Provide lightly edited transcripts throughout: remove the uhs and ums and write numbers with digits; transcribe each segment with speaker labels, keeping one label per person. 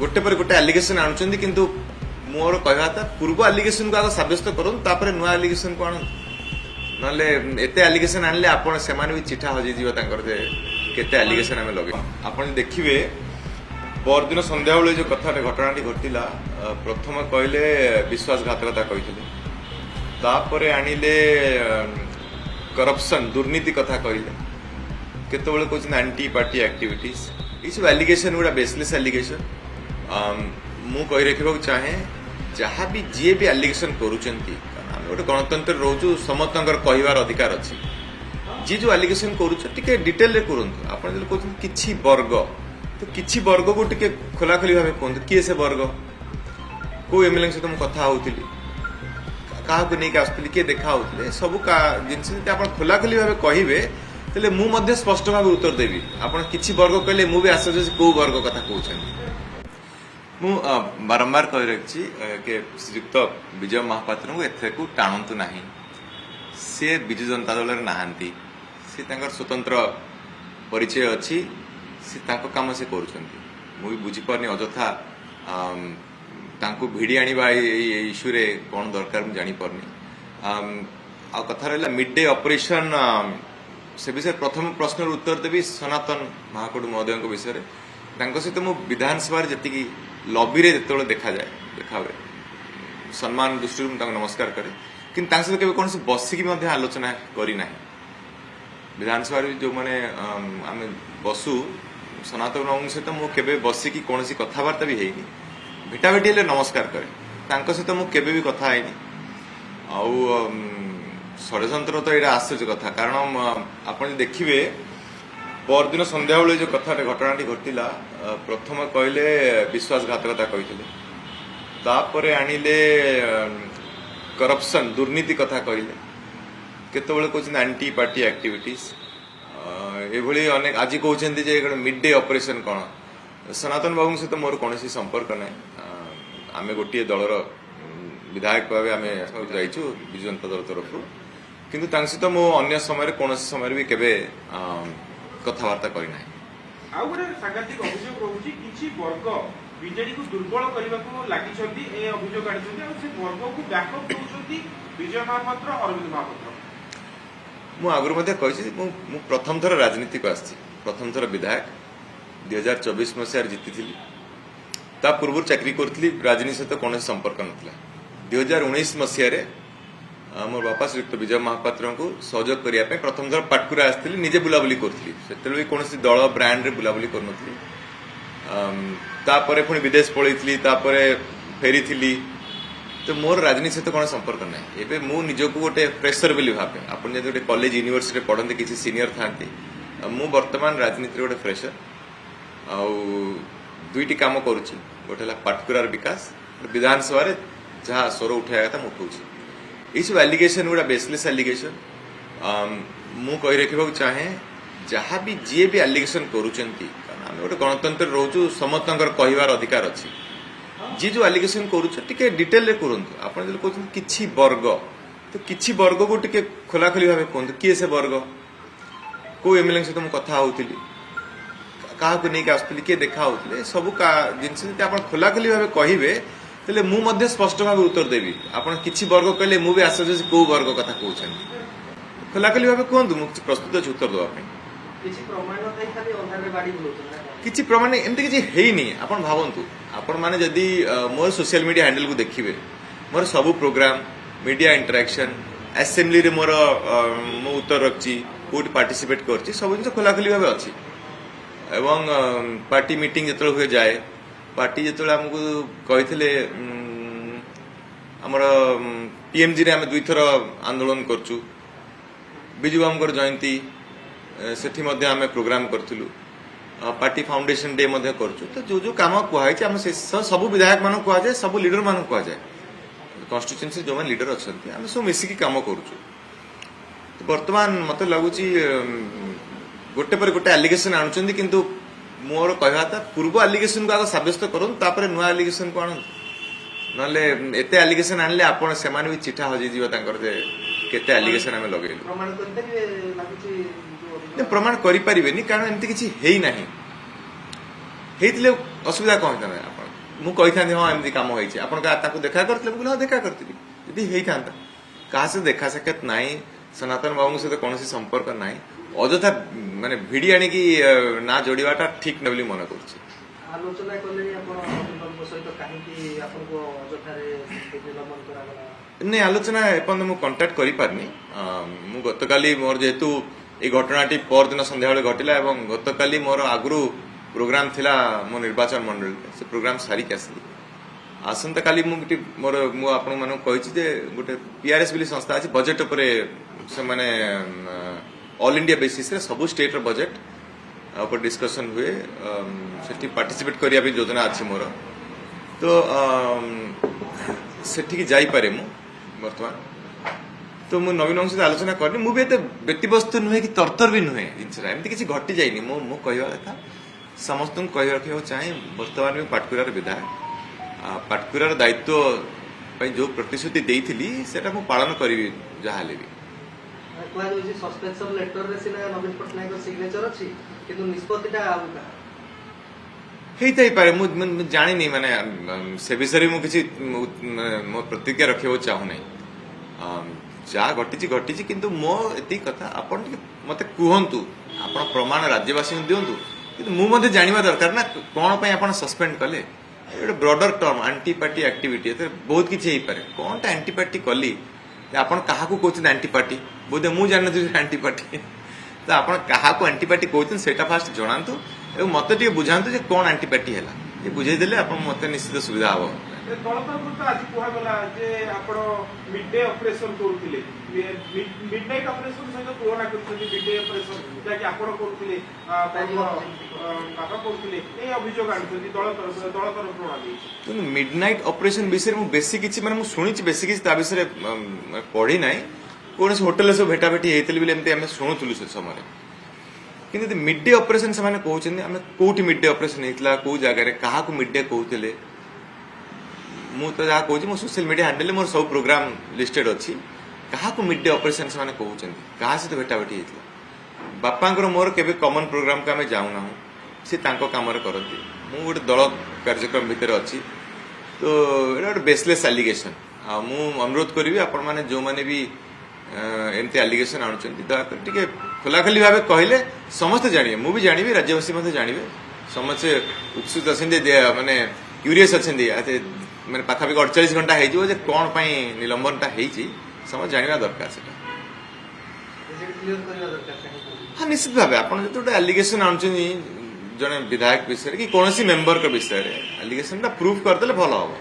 Speaker 1: गोटे पर गोटे आलिगेसन आणुचंदी किंतु मोर कहवा था पूर्व आलिगेसन को आग सब्यस्त करूँ तापर नुआ आलिगेसन को आणु नले एते आलिगेसन आणले आपण सेमान भी चिठा हजि जीव तांकर जे केते आलिगेसन आमे लगे आपण देखिबे परदिन संध्या बेले जो कथा घटनाटी घटिला प्रथम कहले विश्वासघातकता कहिथिले तापरे आनिले करप्शन दुर्नीति कथा कहले केतबेले कहछन एंटी पार्टी एक्टिविटीज ई सब एलिगेशन गुडा बेसलेस एलिगेशन मु कहि रखिबा चाहे जहाँ भी जी भी एलिगेशन करूचंती आम गोटे गणतंत्र रोचु समस्तंकर कहिबार अधिकार अछि जी जो एलिगेशन करूछ टिके डिटेल रे करंतु आपण जे कहछन किछि वर्ग तो किछि वर्ग को टिके खोलाखोली भाबे कहंतु किए से वर्ग को एमएलए से तुम कथा होउतिली काहा को नै के आस्तली के देखा होतले सब का जिंस जे आपण खोलाखोली भाबे कहिबे तले मु मध्ये स्पष्ट भाबे उत्तर देबी आपण किछि वर्ग कहले मु भी आश्चर्य जे को वर्ग कथा कहउछन मु बारंबार कहि रखछि के श्रीयुक्त विजय महापात्र को एथे को टाणंतु नाही से बिजु जनता दल रे नाहांती से तांकर स्वतंत्र परिचय अछि से ताको काम से करूछंती मु भी बुझी परनी अजथा तांको भिडी आनिबा इश्यू रे कोन दरकार मु जानि परनी आ कथा रहला मिड डे ऑपरेशन से विषय प्रथम प्रश्न उत्तर देवी सनातन महाकुड महोदय विषय रे तांको सहित मु विधानसभा जति की लॉबी रे जतले देखा जाए देखा हुए सम्मान दृष्टि नमस्कार करे किंतु तांको सहित कौन से बसिकी मध्ये आलोचना करी नाही विधानसभा जो माने आमे बसु सनातन बाबू सहित मु केबे बसिकी कौन सी कथबार्ता भी हेनी भेटाभेटी हेले नमस्कार करे तांको सहित मु केबे भी कथा हेनी आउ षड्यंत्र तो यहाँ आश्चर्य कथा कारण आपण देखिए परदिन संध्या बेले जो कथा घटनाटी घटिला प्रथम कहले विश्वासघातकता कहिथिले तापरे आनिले करप्शन दुर्नीति कथा कहले केतबेले कहछन एंटी पार्टी एक्टिविटीज एभली अनेक आज कहछन्ती जे मिड डे ऑपरेशन कोन सनातन बाबू सहित मोर कोनोसी संपर्क नै आमे गोटिए दलर विधायक भाव आम जाइछु विजु जनता दल तरफ किंतु सहित मो अन्य समय कौन समय भी केबे कथबार्ता करना
Speaker 2: आ गोटे सांघातिक अभियोग रहुछि किछि वर्ग बीजेडी को दुर्बल करबा को लागि छथि ए अभियोग आछथि आ से वर्ग को बैकअप दोछथि विजय महापात्र अरविंद महापात्र
Speaker 1: मु आगुर मध्ये कहिछि मु प्रथम थर राजनीति को आछि प्रथम थर विधायक 2024 मसिया जीति थिली ता पूर्व चाकरी करथली राजनीति सहित कौन संपर्क नथला 2019 मसिया रे मोर बापा श्रीयुक्त विजय महापात्र को सहयोग करने प्रथम थर पाटकुरा आसती निजे बुलाबुली करी से कौन दल ब्रांड रे बुलाबुली कर पुणी विदेश पलैली फेरी थी तो मोर राजनीति सहित कौन संपर्क ना एवं मु निजक गोटे प्रेसर बोली भावे आपन जब गोटे कॉलेज यूनिवर्सिटी पढ़ते किसी सीनियर था मु वर्तमान राजनीति गोटे फ्रेशर आ दुईटी काम करुच्ची गोटे पाटकुरार विकास विधानसभा जहाँ स्वर उठाया था मुझे उठाऊँ ये सब एलिगेशन गुडा बेसलेस एलिगेशन मु कहि रखिबा चाहे जहाँ भी जी भी एलिगेशन करूचंती आम गोटे गणतंत्र रोचु समस्तंकर कहिबार अधिकार अछि जी जो एलिगेशन करूछ टिके डिटेल रे करंतु आपण जे कहछन किछि वर्ग तो किछि वर्ग को टिके खोलाखोली भाबे कहंतु किए से वर्ग को एमएलए से तुम कथा होउतिली काहा को नै के आस्तली के देखा होतले सब का जिंस जे आपण खोलाखोली भाबे कहिबे तले मु मध्ये स्पष्ट भाबे उत्तर देबी आपण किछि वर्ग कहले मु भी आश्चर्य जे को वर्ग कथा कहउछन खोलाखोली भाबे कहंतु मु प्रस्तुत अछि उत्तर देबा पे
Speaker 2: किछि प्रमाण नै खाली अंधारे बाडी बोलउछन
Speaker 1: किछि प्रमाण एमति किछि हेइनी आपण भावंतु आपण माने जदी मोर सोशल मीडिया हैंडल को देखिबे मोर सब प्रोग्राम मीडिया इंटरेक्शन असेंबली रे मोर मु उत्तर रखछि कोट पार्टिसिपेट करछि सब जिंस खोलाखोली भाबे अछि एवं पार्टी मीटिंग जतल होय जाए पार्टी जतल हमकु कहिथिले हमर पीएमजी रे हम दुई थर आंदोलन करछु बिजू बाबूकर जयंती सेठी मध्ये आमे प्रोग्राम करथिलु पार्टी फाउंडेशन डे मध्ये करछु तो जो जो काम कुहाय छै हम से सब विधायक मान कुहा जाय सब लीडर मान कुहा जाय कॉन्स्टिट्यूएंसी जो मान लीडर अछंती हम सब मिसी की काम करछु तो वर्तमान मते लागुची गोटे पर गोटे एलिगेशन आणुचंदी किंतु मोर कहवा था पूर्व एलिगेशन को आग सब्यस्त करूँ तापर नुआ एलिगेशन को आणु नले एते एलिगेशन आणले आपण सेमान भी चिठा हजि जीव तांकर जे केते एलिगेशन हमें लगेलु
Speaker 2: प्रमाण करते लागुची
Speaker 1: प्रमाण करि परिबेनी कारण एमति किछि हेई नाही हेइतले असुविधा कोन होता आपण ମୁଁ କହିଥାନ୍ତି ହଁ ଏମିତି କାମ ହେଇଛି ଆପଣ ତାକୁ ଦେଖା କରିଥିଲେ ମୁଁ କହିଲି ହଁ ଦେଖା କରିଥିଲି ଯଦି ହେଇଥାନ୍ତା କାହା ସହିତ ଦେଖା ସାକ୍ଷାତ ନାହିଁ ସନାତନ ବାବୁଙ୍କ ସହିତ କୌଣସି ସମ୍ପର୍କ ନାହିଁ ଅଯଥା ମାନେ ଭିଡି ଆଣିକି ନା ଯୋଡିବାଟା ଠିକ ନୁହେଁ ବୋଲି ମନେ କରୁଛି।
Speaker 3: ଆଲୋଚନା କଲେ ଆପଣ ଅଭିନବଙ୍କ ସହିତ କାହିଁକି ଆପଣଙ୍କୁ ଅଯଥାରେ ନିଲମ୍ବନ କରାଗଲା?
Speaker 1: ନାଇଁ ଆଲୋଚନା ଏପର୍ଯ୍ୟନ୍ତ ମୁଁ କଣ୍ଟାକ୍ଟ କରିପାରିନି। ମୁଁ ଗତକାଲି ମୋର ଯେହେତୁ ଏଇ ଘଟଣାଟି ପରଦିନ ସନ୍ଧ୍ୟାବେଳେ ଘଟିଲା ଏବଂ ଗତକାଲି ମୋର ଆଗରୁ ପ୍ରୋଗ୍ରାମ ଥିଲା ମୋ ନିର୍ବାଚନ ମଣ୍ଡଳୀରେ ସେ ପ୍ରୋଗ୍ରାମ ସାରିକି ଆସିଲି ଆସନ୍ତାକାଲି ମୁଁ ଆପଣମାନଙ୍କୁ କହିଛି ଯେ ଗୋଟେ ପିଆରଏସ୍ ବୋଲି ସଂସ୍ଥା ଅଛି ବଜେଟ୍ ଉପରେ ସେମାନେ ଅଲ୍ ଇଣ୍ଡିଆ ବେସିସରେ ସବୁ ଷ୍ଟେଟ୍ର ବଜେଟ୍ ଉପରେ ଡିସ୍କସନ୍ ହୁଏ ସେଠି ପାର୍ଟିସିପେଟ୍ କରିବା ପାଇଁ ଯୋଜନା ଅଛି ମୋର ତ ସେଠିକି ଯାଇପାରେ ମୁଁ ବର୍ତ୍ତମାନ ତ ମୁଁ ନବୀନ ବାବୁଙ୍କ ସହିତ ଆଲୋଚନା କରିନି ମୁଁ ବି ଏତେ ବ୍ୟକ୍ତିବସ୍ତୁ ନୁହେଁ କି ତରତର ବି ନୁହେଁ ଜିନିଷଟା ଏମିତି କିଛି ଘଟି ଯାଇନି ମୁଁ କହିବା କଥା ସମସ୍ତଙ୍କୁ କହି ରଖିବାକୁ ଚାହେଁ ବର୍ତ୍ତମାନ ବି ପାଟକୁରାର ବିଧାୟକ ପାଟକୁରାର ଦାୟିତ୍ୱ ପାଇଁ ଯୋଉ ପ୍ରତିଶ୍ରୁତି ଦେଇଥିଲି ସେଟା ମୁଁ ପାଳନ କରିବି ଯାହାହେଲେ ବି।
Speaker 3: କୁହାଯାଉଛି ସସ୍ପେନ୍ସନ ଲେଟରରେ ସିନା ନବୀନ ପଟ୍ଟନାୟକଙ୍କ ସିଗ୍ନେଚର ଅଛି କିନ୍ତୁ ନିଷ୍ପତ୍ତିଟା ଆଉ କାହା
Speaker 1: ହେଇଥାଇପାରେ ମୁଁ ଜାଣିନି ମାନେ ସେ ବିଷୟରେ ମୁଁ କିଛି ମୋ ପ୍ରତିକ୍ରିୟା ରଖିବାକୁ ଚାହୁଁନାହିଁ ଯାହା ଘଟିଛି ଘଟିଛି କିନ୍ତୁ ମୋ ଏତିକି କଥା ଆପଣ ଟିକେ ମତେ କୁହନ୍ତୁ ଆପଣ ପ୍ରମାଣ ରାଜ୍ୟବାସୀଙ୍କୁ ଦିଅନ୍ତୁ କିନ୍ତୁ ମୁଁ ମଧ୍ୟ ଜାଣିବା ଦରକାର ନା କଣ ପାଇଁ ଆପଣ ସସ୍ପେଣ୍ଡ କଲେ ଗୋଟେ broader term anti party activity ଏଥିରେ ବହୁତ କିଛି ହେଇପାରେ କଣଟା ଆଣ୍ଟି ପାର୍ଟି କଲି ଆପଣ କାହାକୁ କହୁଛନ୍ତି ଆଣ୍ଟି ପାର୍ଟି ବୋଧେ ମୁଁ ଜାଣିନଥିଲି ଆଣ୍ଟି ପାର୍ଟି ତ ଆପଣ କାହାକୁ ଆଣ୍ଟି ପାର୍ଟି କହୁଛନ୍ତି ସେଇଟା ଫାଷ୍ଟ ଜଣାନ୍ତୁ ଏବଂ ମତେ ଟିକେ ବୁଝାନ୍ତୁ ଯେ କଣ ଆଣ୍ଟି ପାର୍ଟି ହେଲା ଏ ବୁଝେଇଦେଲେ ଆପଣ ମତେ ନିଶ୍ଚିତ ସୁବିଧା ହବ।
Speaker 2: ଦଳ ତରଫରୁ ତ ଆଜି କୁହାଗଲା ଯେ ଆପଣ ମିଡ୍ ଡେ ଅପରେସନ କରୁଥିଲେ ମିଡ୍ ନାଇଟ୍ ଅପରେସନ ସହିତ ତୁଳନା କରୁଛନ୍ତି ମିଡ୍ ଡେ ଅପରେସନ ଯାହାକି ଆପଣ କରୁଥିଲେ ବାବା କରୁଥିଲେ এই ଅଭିଯୋଗ ଆଣୁଛନ୍ତି ଦଳ ତରଫରୁ ଆଣିଛି।
Speaker 1: ମିଡ୍ ନାଇଟ୍ ଅପରେସନ ବିଷୟରେ ମୁଁ ବେଶୀ କିଛି ମାନେ ମୁଁ ଶୁଣିଛି ବେଶୀ କିଛି ତା ବିଷୟରେ ପଢି ନାହିଁ କୌଣସି ହୋଟେଲରେ ସବୁ ଭେଟାଭେଟି ହେଇଥିଲେ ବୋଲି ଏମିତି ଆମେ ଶୁଣୁଥିଲୁ ସେ ସମୟରେ କିନ୍ତୁ ଯଦି ମିଡ୍ ଡେ ଅପରେସନ ସେମାନେ କହୁଛନ୍ତି ଆମେ କୋଉଠି ମିଡ୍ ଡେ ଅପରେସନ ହେଇଥିଲା କୋଉ ଜାଗାରେ କାହାକୁ ମିଡ୍ ଡେ କହୁଥିଲେ ମୁଁ ତ ଯାହା କହୁଛି ମୋ ସୋସିଆଲ ମିଡିଆ ହ୍ୟାଣ୍ଡେଲରେ ମୋର ସବୁ ପ୍ରୋଗ୍ରାମ ଲିଷ୍ଟେଡ୍ ଅଛି କାହାକୁ ମିଡ୍ ଡେ ଅପରେସନ ସେମାନେ କହୁଛନ୍ତି କାହା ସହିତ ଭେଟାଭେଟି ହେଇଥିଲା ବାପାଙ୍କର ମୋର କେବେ କମନ ପ୍ରୋଗ୍ରାମକୁ ଆମେ ଯାଉନାହୁଁ ସେ ତାଙ୍କ କାମରେ କରନ୍ତି ମୁଁ ଗୋଟେ ଦଳ କାର୍ଯ୍ୟକ୍ରମ ଭିତରେ ଅଛି ତ ଏଇଟା ଗୋଟେ ବେସଲେସ୍ ଆଲିଗେସନ ଆଉ ମୁଁ ଅନୁରୋଧ କରିବି ଆପଣମାନେ ଯୋଉମାନେ ବି ଏମିତି ଆଲିଗେସନ ଆଣୁଛନ୍ତି ଦୟାକରି ଟିକେ ଖୋଲାଖୋଲି ଭାବେ କହିଲେ ସମସ୍ତେ ଜାଣିବେ ମୁଁ ବି ଜାଣିବି ରାଜ୍ୟବାସୀ ମଧ୍ୟ ଜାଣିବେ ସମସ୍ତେ ଉତ୍ସୁକ ଅଛନ୍ତି ମାନେ କ୍ୟୁରିୟସ୍ ଅଛନ୍ତି ମାନେ ପାଖାପାଖି 48 ଘଣ୍ଟା ହେଇଯିବ ଯେ କଣ ପାଇଁ ନିଲମ୍ବନଟା ହେଇଛି ସମସ୍ତେ ଜାଣିବା ଦରକାର ସେଟା ହଁ ନିଶ୍ଚିତ ଭାବେ ଆପଣ ଯଦି ଗୋଟେ ଆଲିଗେସନ ଆଣୁଛନ୍ତି ଜଣେ ବିଧାୟକ ବିଷୟରେ କି କୌଣସି ମେମ୍ବରଙ୍କ ବିଷୟରେ ଆଲିଗେସନଟା ପ୍ରୁଭ୍ କରିଦେଲେ ଭଲ ହବ।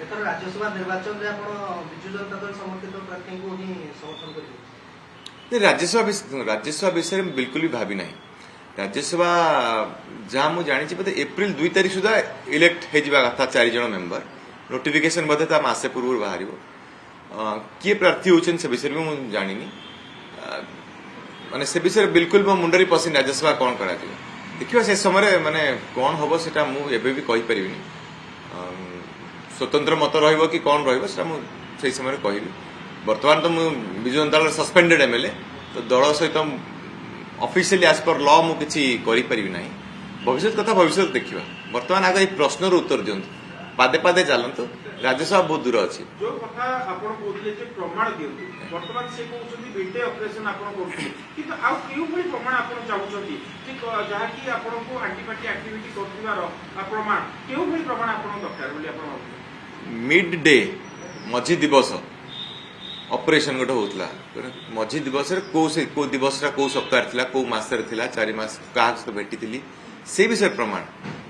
Speaker 3: ଏଥର ରାଜ୍ୟସଭା ନିର୍ବାଚନରେ ଆପଣ ବିଜୁ ଜନତା ଦଳ ସମର୍ଥିତ ପ୍ରାର୍ଥୀଙ୍କୁ ହିଁ ସମର୍ଥନ କରିବେ?
Speaker 1: ରାଜ୍ୟସଭା ବିଷୟରେ ମୁଁ ବିଲକୁଲ ବି ଭାବି ନାହିଁ ରାଜ୍ୟସଭା ଯାହା ମୁଁ ଜାଣିଛି ବୋଧେ ଏପ୍ରିଲ 2 ତାରିଖ ସୁଦ୍ଧା ଇଲେକ୍ଟ ହେଇଯିବା କଥା 4 ଜଣ ମେମ୍ବର ନୋଟିଫିକେସନ ବୋଧେ ତା ମାସେ ପୂର୍ବରୁ ବାହାରିବ କିଏ ପ୍ରାର୍ଥୀ ହଉଛନ୍ତି ସେ ବିଷୟରେ ବି ମୁଁ ଜାଣିନି ମାନେ ସେ ବିଷୟରେ ବିଲକୁଲ ମୋ ମୁଣ୍ଡରେ ପଶିନି ରାଜ୍ୟସଭା କଣ କରାଯିବ ଦେଖିବା ସେ ସମୟରେ ମାନେ କଣ ହବ ସେଟା ମୁଁ ଏବେ ବି କହିପାରିବିନି ସ୍ୱତନ୍ତ୍ର ମତ ରହିବ କି କଣ ରହିବ ସେଟା ମୁଁ ସେଇ ସମୟରେ କହିବି ବର୍ତ୍ତମାନ ତ ମୁଁ ବିଜୁ ଜନତା ଦଳର ସସ୍ପେଣ୍ଡେଡ୍ ଏମଏଲଏ ତ ଦଳ ସହିତ ଅଫିସିଆଲି ଆଜ୍ ପର ଲ ମୁଁ କିଛି କରିପାରିବି ନାହିଁ ଭବିଷ୍ୟତ କଥା ଭବିଷ୍ୟତ ଦେଖିବା ବର୍ତ୍ତମାନ ଆଗ ଏଇ ପ୍ରଶ୍ନର ଉତ୍ତର ଦିଅନ୍ତୁ ପାଦେ ପାଦେ ଚାଲନ୍ତୁ ରାଜ୍ୟସଭା ବହୁତ ଦୂର ଅଛି।
Speaker 2: ଯୋଉ କଥା ଆପଣ କହୁଥିଲେ ଯେ ପ୍ରମାଣ ଦିଅନ୍ତୁ ବର୍ତ୍ତମାନ ସେ କହୁଛନ୍ତି ମିଡ୍ ଡେ ଅପରେସନ ଆପଣ କରୁଥିଲେ କିନ୍ତୁ ଆଉ କେଉଁଭଳି ପ୍ରମାଣ ଆପଣ ଚାହୁଁଛନ୍ତି ଯାହାକି ଆପଣଙ୍କୁ ଆଣ୍ଟି ପାର୍ଟି ଆକ୍ଟିଭିଟି କରୁଥିବାର ପ୍ରମାଣ କେଉଁଭଳି ପ୍ରମାଣ ଆପଣଙ୍କ ଦରକାର ବୋଲି ଆପଣ ଭାବୁଛନ୍ତି?
Speaker 1: ମିଡ୍ ଡେ ମଝି ଦିବସ ଅପରେସନ ଗୋଟେ ହଉଥିଲା ମଝି ଦିବସରେ କୋଉ ଦିବସଟା କୋଉ ସପ୍ତାହରେ ଥିଲା କୋଉ ମାସରେ ଥିଲା 4 ମାସ କାହା ସହିତ ଭେଟିଥିଲି ସେ ବିଷୟରେ ପ୍ରମାଣ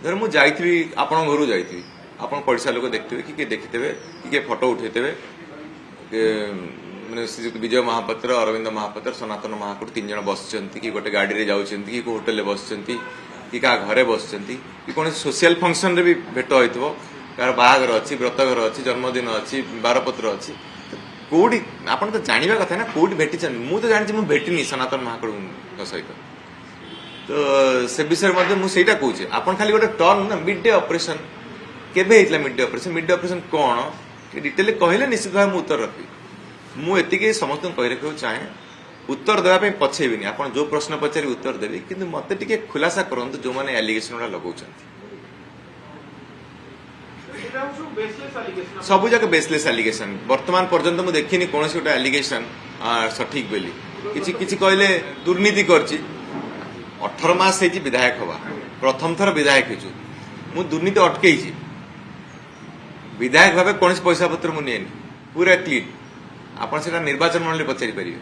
Speaker 1: ଧର ମୁଁ ଯାଇଥିବି ଆପଣଙ୍କ ଘରକୁ ଯାଇଥିବି ଆପଣ ପଡ଼ିଶା ଲୋକ ଦେଖିଥିବେ କି କିଏ ଦେଖିଥିବେ କି କିଏ ଫଟୋ ଉଠେଇଥିବେ ମାନେ ବିଜୟ ମହାପାତ୍ର ଅରବିନ୍ଦ ମହାପାତ୍ର ସନାତନ ମହାକୁଡ଼ 3 ଜଣ ବସିଛନ୍ତି କି ଗୋଟେ ଗାଡିରେ ଯାଉଛନ୍ତି କି କୋଉ ହୋଟେଲରେ ବସିଛନ୍ତି କି କାହା ଘରେ ବସିଛନ୍ତି କି କୌଣସି ସୋସିଆଲ ଫଙ୍କସନରେ ବି ଭେଟ ହୋଇଥିବ କାହାର ବାହାଘର ଅଛି ବ୍ରତଘର ଅଛି ଜନ୍ମଦିନ ଅଛି ବାରପତ୍ର ଅଛି କୋଉଠି ଆପଣ ତ ଜାଣିବା କଥା ନା କୋଉଠି ଭେଟିଛନ୍ତି ମୁଁ ତ ଜାଣିଛି ମୁଁ ଭେଟିନି ସନାତନ ମହାକୁଡ଼ଙ୍କ ସହିତ ତ ସେ ବିଷୟରେ ମଧ୍ୟ ମୁଁ ସେଇଟା କହୁଛି ଆପଣ ଖାଲି ଗୋଟେ ଟର୍ମ ନା ମିଡ୍ ଡେ ଅପରେସନ କେବେ ହେଇଥିଲା ମିଡ୍ ଡେ ଅପରେସନ କଣ ଡିଟେଲ କହିଲେ ନିଶ୍ଚିତ ଭାବେ ମୁଁ ଉତ୍ତର ରଖିବି ମୁଁ ଏତିକି ସମସ୍ତଙ୍କୁ କହି ରଖିବାକୁ ଚାହେଁ उत्तर देवाई पछेबिनी आप जो प्रश्न पचारि उत्तर देवी किंतु मते टिके खुलासा करंतु जो माने एलिगेशन गुड़ा लगाउछन्ति
Speaker 2: এটা হচ্ছে বেসলেস অ্যালিগেশন
Speaker 1: सबु जगह बेसलेस एलिगेशन वर्तमान पर्यंत मु देखिनी कौन गोटे एलिगेशन सठिक बोली किछि किछि कहले दुर्नीति करछि 18 मास हेछि विधायक हवा प्रथम थर विधायक हेछु मु दुर्नीति अटकेइछि विधायक भाबे कौन पैसा पत्र मु नेनी पूरा क्लीन आपण सेटा निर्वाचन मंडली पचारि परिबे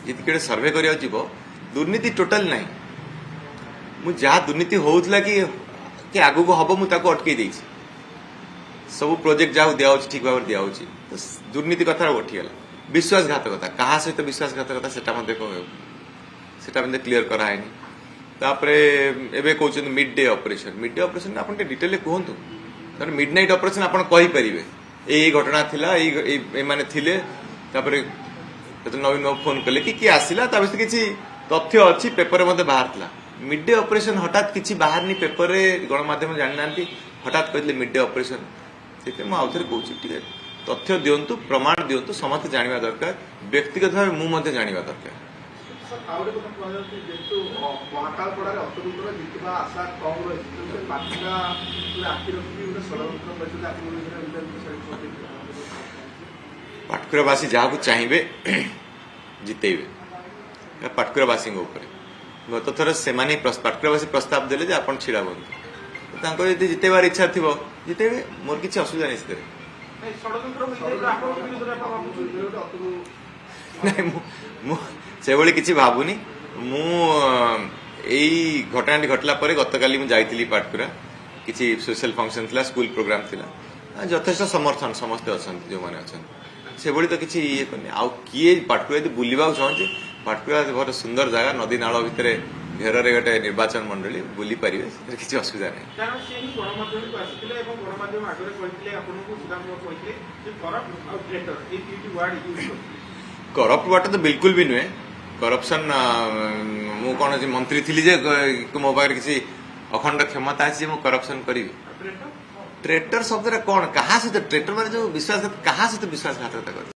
Speaker 1: जति केडे सर्वे करिया जिवो दुर्नीति टोटल नाही मु जहा दुर्नीति होउतला कि आगु को हबो मु ताको अटकेइ देछि सब प्रोजेक्ट जाऊ दिया ठीक भाव दिया तो दुर्नीति कथा उठीगला विश्वासघातकता क्या सहित विश्वासघातकता सेटा क्लीयर कराएनी तापरे एबे कहउछन मिड डे ऑपरेशन आपन डिटेल कहंतु तर मिड नाइट ऑपरेशन आपन कहि परिबे ए घटना थिला ए माने थिले तापरे नवीन बाबू फोन कले कि आसिला ता विषय किछि तथ्य अछि पेपर मध्ये बाहरला मिड डे ऑपरेशन हठात किछि बाहरनी पेपर रे गणमाध्यम जानि नांती हठात कहले मिड डे ऑपरेशन से आउे कौच तथ्य दिंतु प्रमाण दिंतु समस्त जानवा दरकार व्यक्तिगत भाव मुझे जानवा दरकार पाटकुरावासी जहाँ चाहिए जितेबे पाटकुरावासी गत थर से पाटकुरावासी प्रस्ताव देले आप छिड़ा हूँ जितेबार इच्छा थी जितेबे मोर किसी असुविधा नहीं से किसी भावुनी मु घटना घटला गतकाली मुझे पाटकुरा किसी सोशल फंक्शन थिला स्कूल प्रोग्राम थिला यथेष्ट समर्थन समस्ते अच्छा जो मैंने अच्छा से तो किसी ये करनी आउ किए पाटकुरा यदि बुलवा चाहूँ पाटकुरा बहुत सुंदर जगह नदी नाल भितर घेर गोटे निर्वाचन मंडली बुली पारे किसी असुविधा नहीं करप्ट वाट तो बिल्कुल भी नुहे करप्शन मु कौन मंत्री थी जे मो पाखे किसी अखंड क्षमता अच्छी करप्शन करी ट्रेटर शब्द कौन क्या सहित ट्रेटर माने जो विश्वासघात क्या सहित विश्वासघातकता कर